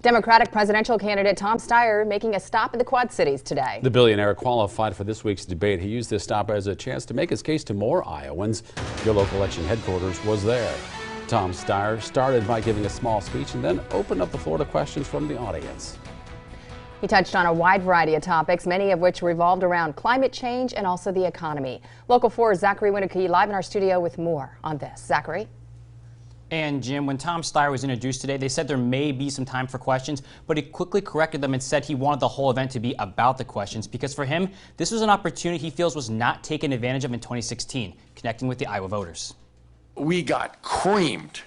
Democratic presidential candidate Tom Steyer making a stop in the Quad Cities today. The billionaire qualified for this week's debate. He used this stop as a chance to make his case to more Iowans. Your local election headquarters was there. Tom Steyer started by giving a small speech and then opened up the floor to questions from the audience. He touched on a wide variety of topics, many of which revolved around climate change and also the economy. Local 4's Zachary Winnicky live in our studio with more on this. Zachary? And Jim, when Tom Steyer was introduced today, they said there may be some time for questions, but he quickly corrected them and said he wanted the whole event to be about the questions because for him, this was an opportunity he feels was not taken advantage of in 2016, connecting with the Iowa voters. We got creamed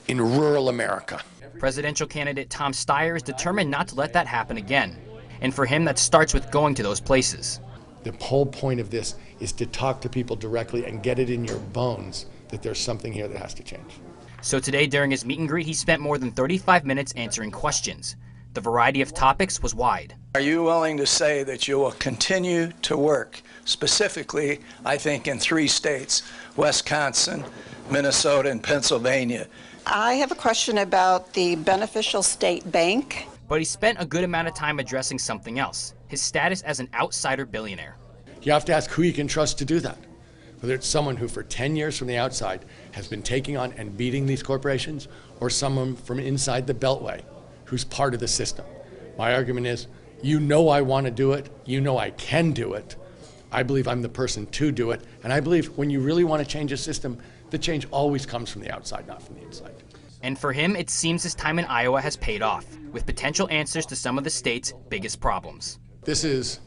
in rural America. Presidential candidate Tom Steyer is determined not to let that happen again. And for him, that starts with going to those places. The whole point of this is to talk to people directly and get it in your bones that there's something here that has to change. So today, during his meet and greet, he spent more than 35 minutes answering questions. The variety of topics was wide. Are you willing to say that you will continue to work, specifically, I think, in 3 states, Wisconsin, Minnesota, and Pennsylvania? I have a question about the beneficial state bank. But he spent a good amount of time addressing something else, his status as an outsider billionaire. You have to ask who you can trust to do that. Whether it's someone who for 10 years from the outside has been taking on and beating these corporations, or someone from inside the Beltway who's part of the system. My argument is, you know I want to do it, you know I can do it, I believe I'm the person to do it, and I believe when you really want to change a system, the change always comes from the outside, not from the inside. And for him, it seems his time in Iowa has paid off, with potential answers to some of the state's biggest problems. This is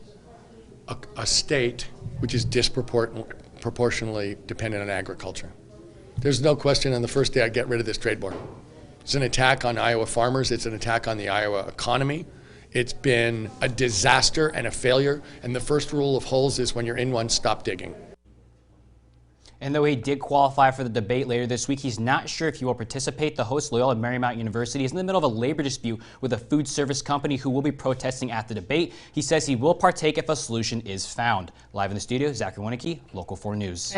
a state which is disproportionately dependent on agriculture. There's no question on the first day I'd get rid of this trade board. It's an attack on Iowa farmers. It's an attack on the Iowa economy. It's been a disaster and a failure. And the first rule of holes is when you're in one, stop digging. And though he did qualify for the debate later this week, he's not sure if he will participate. The host, Loyola Marymount University, is in the middle of a labor dispute with a food service company who will be protesting at the debate. He says he will partake if a solution is found. Live in the studio, Zachary Winnicky, Local 4 News.